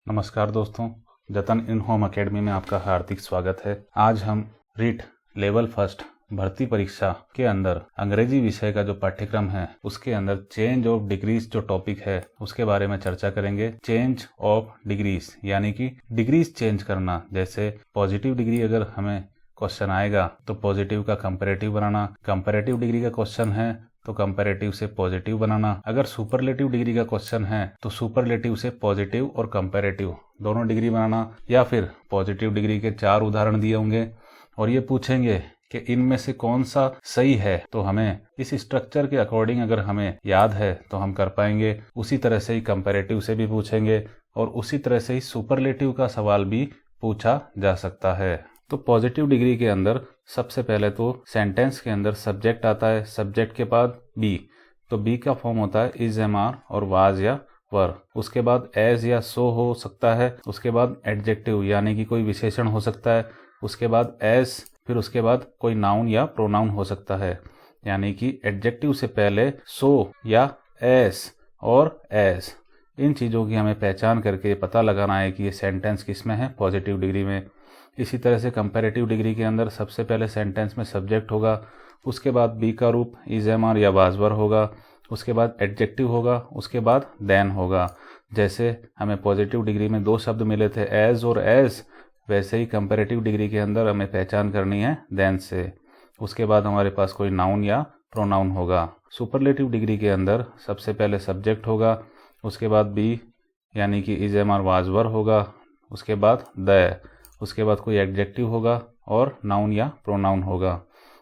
नमस्कार दोस्तों, जतन इन होम एकेडमी में आपका हार्दिक स्वागत है। आज हम रीट लेवल फर्स्ट भर्ती परीक्षा के अंदर अंग्रेजी विषय का जो पाठ्यक्रम है उसके अंदर चेंज ऑफ डिग्रीज जो टॉपिक है उसके बारे में चर्चा करेंगे। चेंज ऑफ डिग्रीज यानी कि डिग्रीज चेंज करना। जैसे पॉजिटिव डिग्री अगर हमें क्वेश्चन आएगा तो पॉजिटिव का कंपैरेटिव बनाना, कंपैरेटिव डिग्री का क्वेश्चन है तो कंपैरेटिव से पॉजिटिव बनाना। अगर सुपरलेटिव डिग्री का क्वेश्चन है तो सुपरलेटिव से पॉजिटिव और कंपैरेटिव दोनों डिग्री बनाना। या फिर पॉजिटिव डिग्री के 4 उदाहरण दिए होंगे और ये पूछेंगे कि इनमें से कौन सा सही है, तो हमें इस स्ट्रक्चर के अकॉर्डिंग अगर हमें याद है तो हम कर पाएंगे। उसी तरह से ही कंपैरेटिव से भी पूछेंगे और उसी तरह से ही सुपरलेटिव का सवाल भी पूछा जा सकता है। तो पॉजिटिव डिग्री के अंदर सबसे पहले तो सेंटेंस के अंदर सब्जेक्ट आता है, सब्जेक्ट के बाद बी, तो बी का फॉर्म होता है इज, एम, आर और वाज या वर। उसके बाद एज या सो हो सकता है। उसके बाद एडजेक्टिव यानी कि कोई विशेषण हो सकता है। उसके बाद एज, फिर उसके बाद कोई नाउन या प्रोनाउन हो सकता है। यानी कि एडजेक्टिव से पहले सो या एस और एज, इन चीज़ों की हमें पहचान करके पता लगाना है कि ये सेंटेंस किस में है, पॉजिटिव डिग्री में। इसी तरह से कंपैरेटिव डिग्री के अंदर सबसे पहले सेंटेंस में सब्जेक्ट होगा, उसके बाद बी का रूप इज, एम, आर या वाज, वर होगा, उसके बाद एडजेक्टिव होगा, उसके बाद देन होगा। जैसे हमें पॉजिटिव डिग्री में 2 शब्द मिले थे एज और एज, वैसे ही कंपैरेटिव डिग्री के अंदर हमें पहचान करनी है देन से। उसके बाद हमारे पास कोई नाउन या प्रोनाउन होगा। सुपरलेटिव डिग्री के अंदर सबसे पहले सब्जेक्ट होगा, उसके बाद बी यानी कि इज, एम, आर, वाज, वर होगा, उसके बाद द, उसके बाद कोई एडजेक्टिव होगा और नाउन या प्रोनाउन होगा।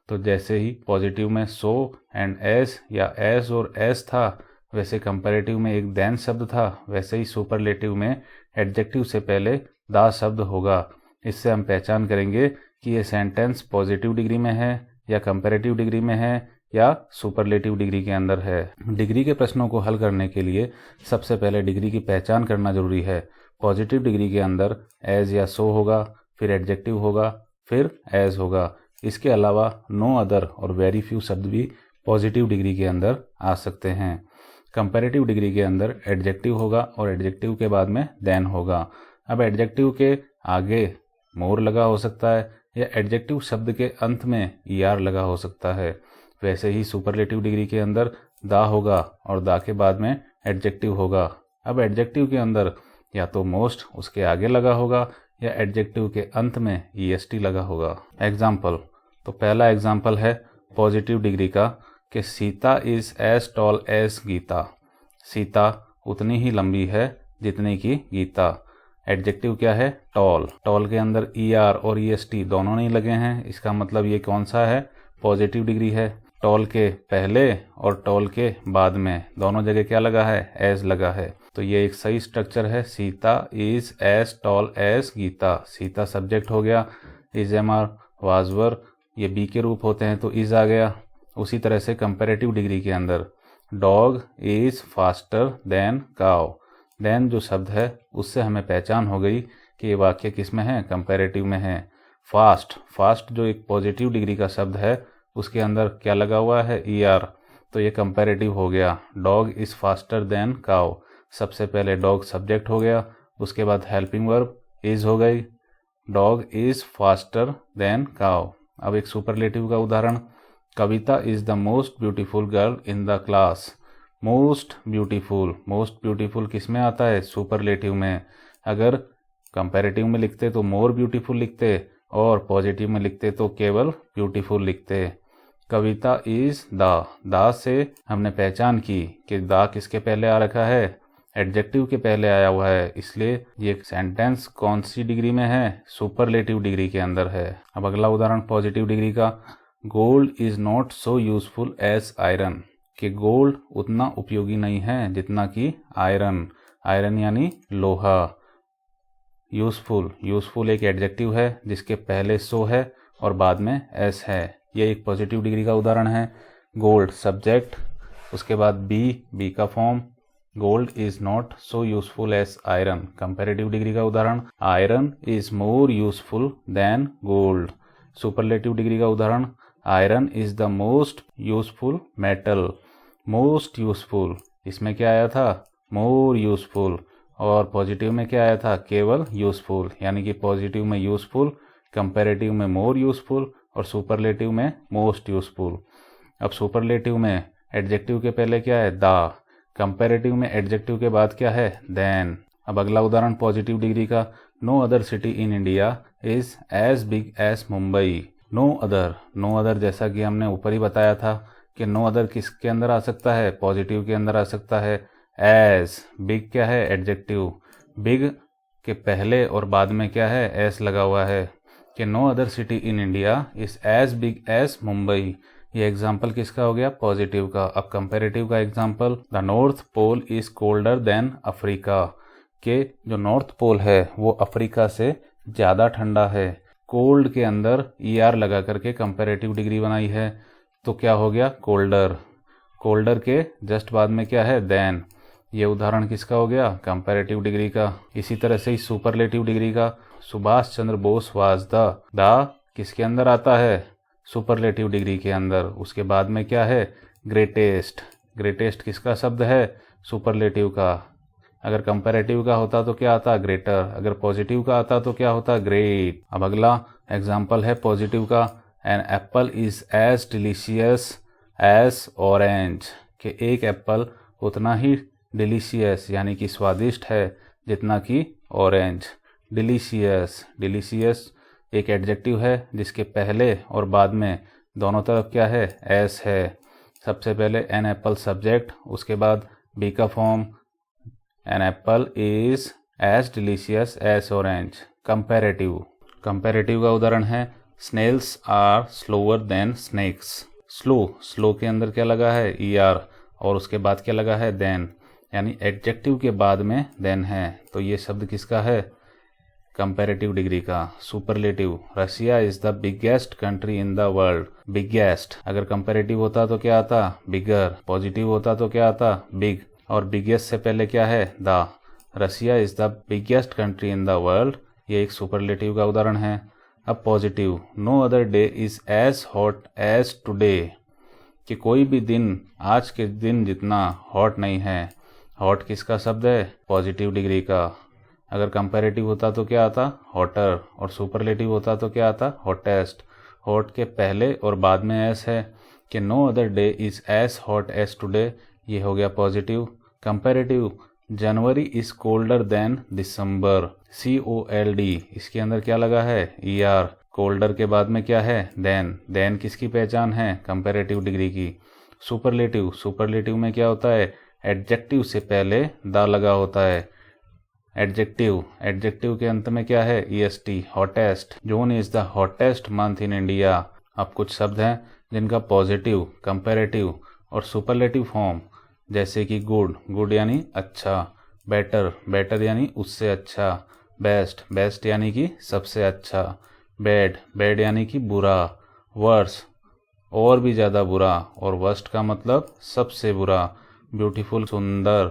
तो जैसे ही पॉजिटिव में सो एंड एस या एस और एस था, वैसे कंपैरेटिव में एक देन शब्द था, वैसे ही सुपरलेटिव में एडजेक्टिव से पहले दा शब्द होगा। इससे हम पहचान करेंगे कि ये सेंटेंस पॉजिटिव डिग्री में है या कंपैरेटिव डिग्री में है या सुपरलेटिव डिग्री के अंदर है। डिग्री के प्रश्नों को हल करने के लिए सबसे पहले डिग्री की पहचान करना जरूरी है। पॉजिटिव डिग्री के अंदर एज या सो होगा, फिर एडजेक्टिव होगा, फिर एज होगा। इसके अलावा नो अदर और वेरी फ्यू शब्द भी पॉजिटिव डिग्री के अंदर आ सकते हैं। कंपैरेटिव डिग्री के अंदर एडजेक्टिव होगा और एडजेक्टिव के बाद में देन होगा। अब एडजेक्टिव के आगे मोर लगा हो सकता है या एडजेक्टिव शब्द के अंत में ईआर लगा हो सकता है। वैसे ही सुपरलेटिव डिग्री के अंदर दा होगा और दा के बाद में एडजेक्टिव होगा। अब एडजेक्टिव के अंदर या तो मोस्ट उसके आगे लगा होगा या एडजेक्टिव के अंत में ईएसटी लगा होगा। एग्जाम्पल, तो पहला एग्जाम्पल है पॉजिटिव डिग्री का कि Sita is as tall as Gita. Sita उतनी ही लंबी है जितनी की गीता। एडजेक्टिव क्या है, टॉल। टॉल के अंदर ईआर और ईएसटी दोनों नहीं लगे हैं, इसका मतलब ये कौन सा है, पॉजिटिव डिग्री है। टॉल के पहले और टॉल के बाद में दोनों जगह क्या लगा है, एज लगा है। तो ये एक सही स्ट्रक्चर है। Sita is as tall as Gita. Sita subject हो गया, is, am, are, was, were ये बी के रूप होते हैं तो इज आ गया। उसी तरह से कंपैरेटिव डिग्री के अंदर dog is faster than cow. Than जो शब्द है उससे हमें पहचान हो गई कि ये वाक्य किस में है, कंपैरेटिव में है। फास्ट, फास्ट जो एक पॉजिटिव डिग्री का शब्द है उसके अंदर क्या लगा हुआ है, ईआर, तो ये कंपैरेटिव हो गया। Dog is faster than cow. सबसे पहले डॉग सब्जेक्ट हो गया, उसके बाद हेल्पिंग वर्ब इज हो गई, dog is faster than cow. अब एक सुपरलेटिव का उदाहरण, Kavita is the most beautiful girl in the class. Most beautiful किस में आता है, सुपरलेटिव में। अगर कंपैरेटिव में लिखते तो मोर ब्यूटीफुल लिखते और पॉजिटिव में लिखते तो केवल ब्यूटीफुल लिखते। कविता इज दा से हमने पहचान की कि दा किसके पहले आ रखा है, एडजेक्टिव के पहले आया हुआ है, इसलिए ये सेंटेंस कौन सी डिग्री में है, सुपरलेटिव डिग्री के अंदर है। अब अगला उदाहरण पॉजिटिव डिग्री का, gold is not so useful as iron. कि गोल्ड उतना उपयोगी नहीं है जितना कि आयरन। आयरन यानी लोहा। यूजफुल एक एडजेक्टिव है जिसके पहले सो है और बाद में एस है। ये एक पॉजिटिव डिग्री का उदाहरण है। गोल्ड सब्जेक्ट, उसके बाद बी का form, gold is not so useful as iron. Comparative degree का उदाहरण, iron is more useful than gold. Superlative degree का उदाहरण, iron is the most useful metal. Most useful, इसमें क्या आया था, मोर यूजफुल। और पॉजिटिव में क्या आया था, केवल यूज़फुल, यानी कि पॉजिटिव में यूज़फुल, कंपैरेटिव में मोर यूज़फुल और सुपरलेटिव में मोस्ट यूज़फुल। अब सुपरलेटिव में एडजेक्टिव के पहले क्या है, द, कंपैरेटिव में एडजेक्टिव के बाद क्या है, देन। अब अगला उदाहरण पॉजिटिव डिग्री का, no other city in India is as big as Mumbai. No other जैसा कि हमने ऊपर ही बताया था कि नो अदर किसके अंदर आ सकता है, पॉजिटिव के अंदर आ सकता है। एज, बिग क्या है, एडजेक्टिव, बिग के पहले और बाद में क्या है, एस लगा हुआ है कि no other city in India is as big as Mumbai. ये एग्जाम्पल किसका हो गया, पॉजिटिव का। अब कंपेरेटिव का example, the north pole is colder than Africa, के जो नॉर्थ पोल है वो अफ्रीका से ज़्यादा ठंडा है। कोल्ड के अंदर ER लगा करके कंपेरेटिव डिग्री बनाई है, तो क्या हो गया, कोल्डर। कोल्डर के जस्ट बाद में क्या है, देन। ये उदाहरण किसका हो गया, कंपेरेटिव डिग्री का। इसी तरह से ही सुपरलेटिव डिग्री का, सुभाष चंद्र बोस वाज द किसके अंदर आता है, सुपरलेटिव डिग्री के अंदर। उसके बाद में क्या है, ग्रेटेस्ट। ग्रेटेस्ट किसका शब्द है, सुपरलेटिव का। अगर कंपैरेटिव का होता तो क्या आता, ग्रेटर। अगर पॉजिटिव का आता तो क्या होता, ग्रेट। अब अगला एग्जाम्पल है पॉजिटिव का, an apple is as delicious as orange, कि एक एप्पल उतना ही डिलीशियस यानी कि स्वादिष्ट है जितना कि ऑरेंज। डिलीशियस एक एडजेक्टिव है जिसके पहले और बाद में दोनों तरफ क्या है, एस है। सबसे पहले एन एप्पल सब्जेक्ट, उसके बाद बी का form, an apple is as delicious as orange. Comparative का उदाहरण है, snails are slower than snakes. Slow के अंदर क्या लगा है, ER, और उसके बाद क्या लगा है, देन, यानी एडजेक्टिव के बाद में देन है। तो ये शब्द किसका है, कंपैरेटिव डिग्री का। Superlative, Russia is the biggest country in the world. Biggest अगर कंपैरेटिव होता तो क्या आता, बिगर। पॉजिटिव होता तो क्या आता, बिग। और बिगेस्ट से पहले क्या है, the. Russia is the biggest country in the world, ये एक सुपरलेटिव का उदाहरण है। अब positive, no other day is as hot as today, कि कोई भी दिन आज के दिन जितना हॉट नहीं है। हॉट किसका शब्द है, पॉजिटिव डिग्री का। अगर कंपैरेटिव होता तो क्या आता, हॉटर। और सुपरलेटिव होता तो क्या आता, हॉटेस्ट। हॉट के पहले और बाद में एस है कि no other day is as hot as today, ये हो गया positive. Comparative, January is colder than December. COLD, इसके अंदर क्या लगा है, ER। कोल्डर के बाद में क्या है, देन किसकी पहचान है, कंपैरेटिव डिग्री की। सुपरलेटिव में क्या होता है, एडजेक्टिव से पहले द लगा होता है। एडजेक्टिव के अंत में क्या है, EST, hottest. June is the hottest month in India. अब कुछ शब्द हैं जिनका पॉजिटिव, कंपैरेटिव और सुपरलेटिव फॉर्म, जैसे कि गुड यानी अच्छा, बेटर यानी उससे अच्छा, बेस्ट यानी कि सबसे अच्छा, बैड यानी कि बुरा, वर्स और भी ज़्यादा बुरा, और वर्स्ट का मतलब सबसे बुरा। ब्यूटीफुल सुंदर,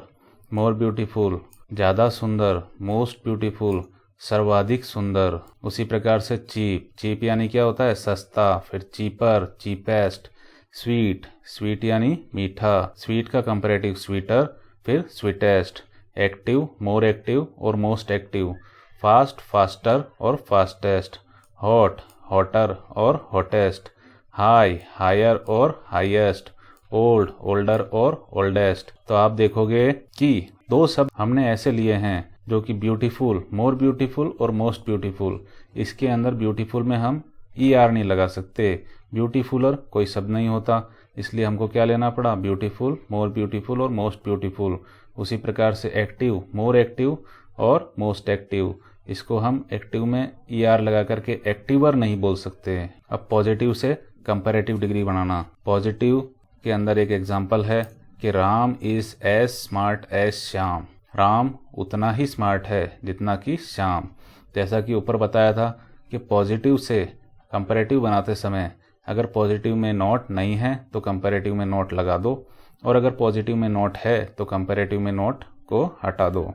मोर ब्यूटीफुल ज़्यादा सुंदर, मोस्ट ब्यूटीफुल सर्वाधिक सुंदर। उसी प्रकार से चीप यानी क्या होता है, सस्ता। फिर चीपर, चीपेस्ट। स्वीट यानी मीठा, स्वीट का कंपैरेटिव स्वीटर। फिर स्वीटेस्ट। एक्टिव, मोर एक्टिव और मोस्ट एक्टिव। फास्ट, फास्टर और फास्टेस्ट। हॉट, हॉटर और हॉटेस्ट। हाई, हायर और हाईएस्ट। ओल्ड, ओल्डर और ओल्डेस्ट। तो आप देखोगे कि दो शब्द हमने ऐसे लिए हैं जो कि ब्यूटीफुल, मोर ब्यूटीफुल और मोस्ट ब्यूटीफुल। इसके अंदर ब्यूटीफुल में हम ER नहीं लगा सकते, ब्यूटीफुलर कोई शब्द नहीं होता, इसलिए हमको क्या लेना पड़ा, ब्यूटीफुल, मोर ब्यूटीफुल और मोस्ट ब्यूटीफुल। उसी प्रकार से एक्टिव, मोर एक्टिव और मोस्ट एक्टिव, इसको हम एक्टिव में ER लगा करके एक्टिवर नहीं बोल सकते। अब पॉजिटिव से कंपैरेटिव डिग्री बनाना। पॉजिटिव के अंदर एक एग्जाम्पल है कि Ram is as smart as Shyam. Ram उतना ही स्मार्ट है जितना कि श्याम। जैसा कि ऊपर बताया था कि पॉजिटिव से कंपैरेटिव बनाते समय अगर पॉजिटिव में नॉट नहीं है तो कंपैरेटिव में नॉट लगा दो, और अगर पॉजिटिव में नॉट है तो कंपैरेटिव में नॉट को हटा दो।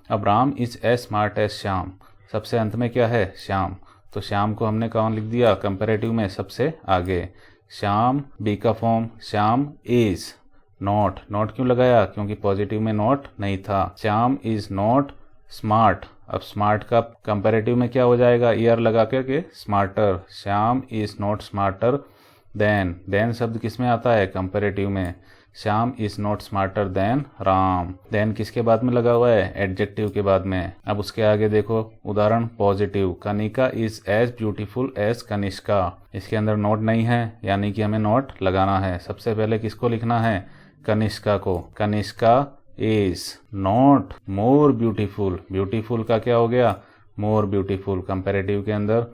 अब Ram is as smart as Shyam, सबसे अंत में क्या है, श्याम। तो श्याम को हमने कौन लिख दिया, कंपैरेटिव में सबसे आगे। श्याम, बी का फॉर्म, श्याम इज नॉट क्यों लगाया, क्योंकि पॉजिटिव में नॉट नहीं था। Shyam is not smart. अब स्मार्ट का कंपैरेटिव में क्या हो जाएगा, ईयर लगा करके smarter. Shyam is not smarter than शब्द किस में आता है, कंपैरेटिव में। Shyam is not smarter than Ram. Than किसके बाद में लगा हुआ है, एडजेक्टिव के बाद में। अब उसके आगे देखो उदाहरण positive, Kanika is as beautiful as Kanishka. इसके अंदर नोट नहीं है यानी कि हमें नोट लगाना है। सबसे पहले किसको लिखना है, कनिष्का को। Kanishka is not more beautiful, beautiful का क्या हो गया, मोर ब्यूटीफुल कंपैरेटिव के अंदर।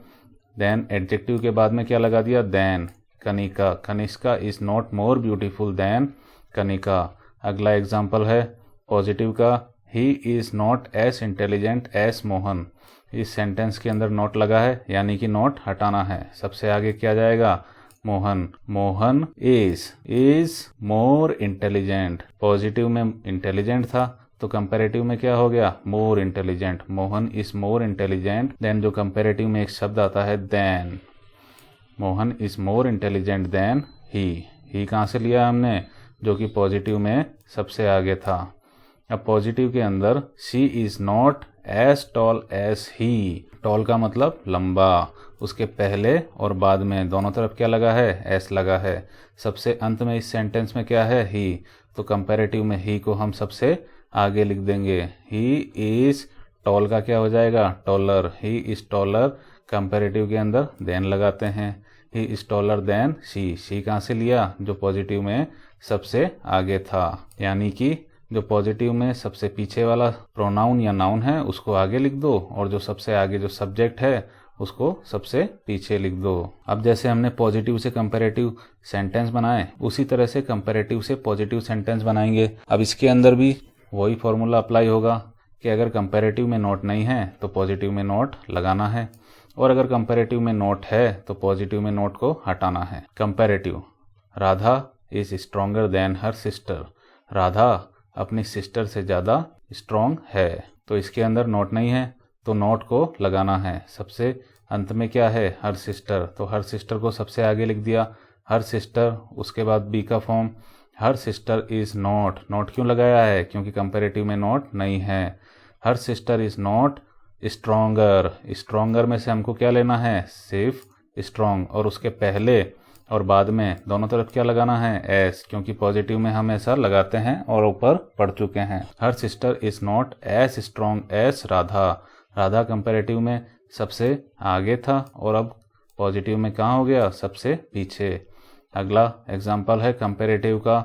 देन एडजेक्टिव के बाद में क्या लगा दिया, than. Kanika, Kanishka is not more beautiful than Kanika. अगला एग्जाम्पल है पॉजिटिव का, he is not as intelligent as Mohan. इस सेंटेंस के अंदर नोट लगा है यानी कि नोट हटाना है। सबसे आगे क्या जाएगा, Mohan. Mohan is more intelligent. Positive में इंटेलिजेंट था तो कंपैरेटिव में क्या हो गया, more intelligent. Mohan is more intelligent than, जो कंपैरेटिव में एक शब्द आता है than. Mohan is more intelligent than he कहाँ से लिया हमने, जो कि पॉजिटिव में सबसे आगे था। अब पॉजिटिव के अंदर she is not as tall as he. Tall का मतलब लंबा। उसके पहले और बाद में दोनों तरफ क्या लगा है, एस लगा है। सबसे अंत में इस सेंटेंस में क्या है, ही। तो कंपैरेटिव में ही को हम सबसे आगे लिख देंगे। ही इज टॉल का क्या हो जाएगा, taller. He is taller comparative के अंदर देन लगाते हैं। He is taller than she कहाँ से लिया, जो पॉजिटिव में सबसे आगे था। यानी कि जो पॉजिटिव में सबसे पीछे वाला प्रोनाउन या नाउन है उसको आगे लिख दो, और जो सबसे आगे जो सब्जेक्ट है उसको सबसे पीछे लिख दो। अब जैसे हमने पॉजिटिव से कंपैरेटिव सेंटेंस बनाए, उसी तरह से कंपैरेटिव से पॉजिटिव सेंटेंस बनाएंगे। अब इसके अंदर भी वही फॉर्मूला अप्लाई होगा कि अगर कंपैरेटिव में नोट नहीं है तो पॉजिटिव में नोट लगाना है, और अगर कंपैरेटिव में नोट है तो पॉजिटिव में नोट को हटाना है। Comparative, Radha is stronger than her sister. Radha अपनी सिस्टर से ज़्यादा स्ट्रॉन्ग है। तो इसके अंदर नोट नहीं है तो नोट को लगाना है। सबसे अंत में क्या है, हर सिस्टर। तो हर सिस्टर को सबसे आगे लिख दिया, हर सिस्टर। उसके बाद बी का form, her sister is not. Note क्यों लगाया है, क्योंकि कंपैरेटिव में नोट नहीं है। हर sister is not stronger. Stronger में से हमको क्या लेना है, सिर्फ स्ट्रॉन्ग, और उसके पहले और बाद में दोनों तरफ क्या लगाना है, एस, क्योंकि पॉजिटिव में हम ऐसा लगाते हैं और ऊपर पढ़ चुके हैं। Her sister is not as strong as Radha. Radha comparative में सबसे आगे था और अब पॉजिटिव में कहाँ हो गया, सबसे पीछे। अगला एग्जाम्पल है कंपैरेटिव का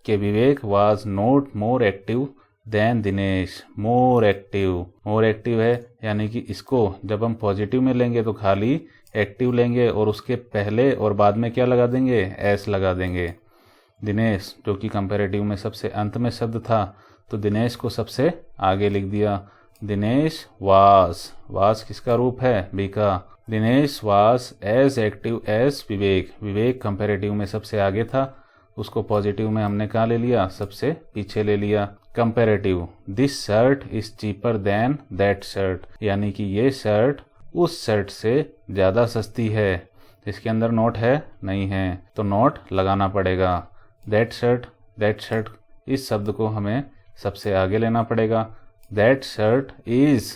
कि Vivek was not more active than Dinesh. More active है यानी कि इसको जब हम पॉजिटिव में लेंगे तो खाली एक्टिव लेंगे और उसके पहले और बाद में क्या लगा देंगे, एस लगा देंगे। दिनेश जो कि कंपैरेटिव में सबसे अंत में शब्द था तो दिनेश को सबसे आगे लिख दिया। दिनेश वाज किसका रूप है, बी का। Dinesh was as active as Vivek. Vivek comparative में सबसे आगे था, उसको पॉजिटिव में हमने कहाँ ले लिया, सबसे पीछे ले लिया। Comparative, this shirt is cheaper than that shirt. यानी कि ये शर्ट उस शर्ट से ज़्यादा सस्ती है। इसके अंदर नोट है, नहीं है, तो नोट लगाना पड़ेगा। दैट शर्ट इस शब्द को हमें सबसे आगे लेना पड़ेगा। That shirt is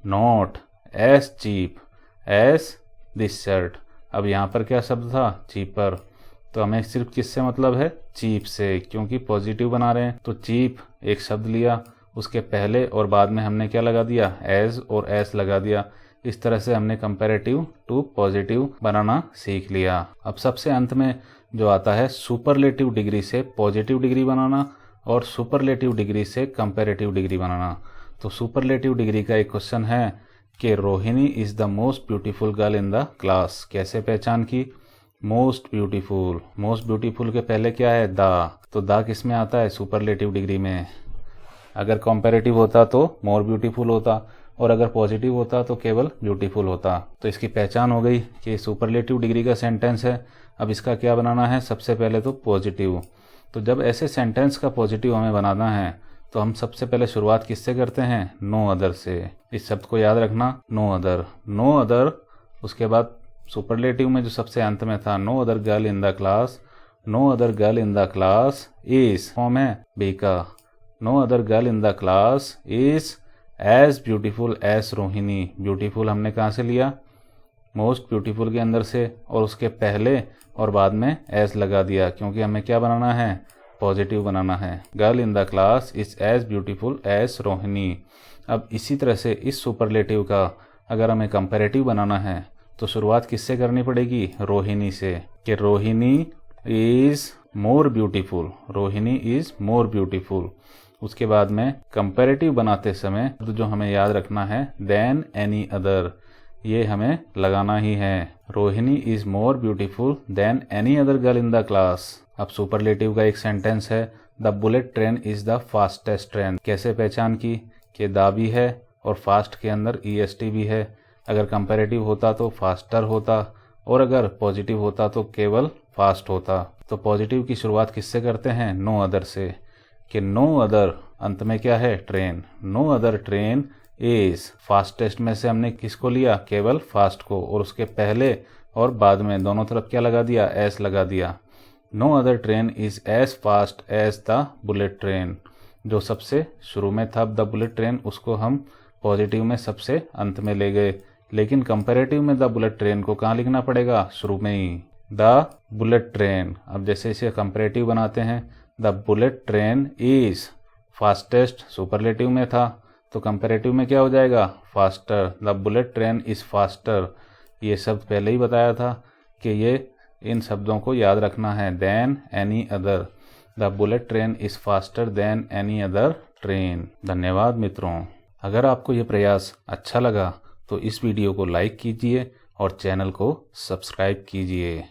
not as cheap as this shirt. अब यहाँ पर क्या शब्द था, चीपर, तो हमें सिर्फ किससे मतलब है, चीप से, क्योंकि पॉजिटिव बना रहे हैं तो चीप एक शब्द लिया, उसके पहले और बाद में हमने क्या लगा दिया, एज और एस लगा दिया। इस तरह से हमने कंपैरेटिव टू पॉजिटिव बनाना सीख लिया। अब सबसे अंत में जो आता है सुपरलेटिव डिग्री से पॉजिटिव डिग्री बनाना और सुपरलेटिव डिग्री से कंपैरेटिव डिग्री बनाना। तो सुपरलेटिव डिग्री का एक क्वेश्चन है कि Rohini is the most beautiful girl in the class. कैसे पहचान की, मोस्ट ब्यूटीफुल के पहले क्या है, द, तो द किस में आता है, सुपरलेटिव डिग्री में। अगर कंपैरेटिव होता तो मोर ब्यूटीफुल होता, और अगर पॉजिटिव होता तो केवल ब्यूटीफुल होता। तो इसकी पहचान हो गई कि सुपरलेटिव डिग्री का सेंटेंस है। अब इसका क्या बनाना है, सबसे पहले तो पॉजिटिव। तो जब ऐसे सेंटेंस का पॉजिटिव हमें बनाना है तो हम सबसे पहले शुरुआत किससे करते हैं, नो अदर से। इस शब्द को याद रखना, नो अदर। उसके बाद सुपरलेटिव में जो सबसे अंत में था, no other girl in the class is, form है बी का। No other girl in the class is as beautiful as Rohini. Beautiful हमने कहाँ से लिया, मोस्ट ब्यूटीफुल के अंदर से, और उसके पहले और बाद में एज लगा दिया क्योंकि हमें क्या बनाना है, पॉजिटिव बनाना है। Girl in the class is as beautiful as Rohini. अब इसी तरह से इस सुपरलेटिव का अगर हमें कंपैरेटिव बनाना है तो शुरुआत किससे करनी पड़ेगी, रोहिणी से, कि Rohini is more beautiful, Rohini is more beautiful. उसके बाद में कंपैरेटिव बनाते समय जो हमें याद रखना है, देन एनी अदर, ये हमें लगाना ही है। Rohini is more beautiful then any other girl in the class. अब सुपरलेटिव का एक सेंटेंस है, the bullet train is the fastest train. कैसे पहचान की, कि द भी है और फास्ट के अंदर EST भी है। अगर कंपैरेटिव होता तो फास्टर होता, और अगर पॉजिटिव होता तो केवल फास्ट होता। तो पॉजिटिव की शुरुआत किससे करते हैं, नो अदर से, कि नो अदर अंत में क्या है, train. No other train is, fastest में से हमने किसको लिया, केवल फास्ट को, और उसके पहले और बाद में दोनों तरफ क्या लगा दिया, एस लगा दिया। No other train is as fast as the bullet train. जो सबसे शुरू में था द बुलेट ट्रेन, उसको हम पॉजिटिव में सबसे अंत में ले गए, लेकिन कंपैरेटिव में द बुलेट ट्रेन को कहाँ लिखना पड़ेगा, शुरू में ही, द बुलेट ट्रेन। अब जैसे इसे कंपैरेटिव बनाते हैं, the bullet train is fastest superlative में था, तो कंपैरेटिव में क्या हो जाएगा, faster. The bullet train is faster. ये शब्द पहले ही बताया था कि ये इन शब्दों को याद रखना है, than any other. The bullet train is faster than any other train. धन्यवाद मित्रों। अगर आपको ये प्रयास अच्छा लगा तो इस वीडियो को लाइक कीजिए और चैनल को सब्सक्राइब कीजिए।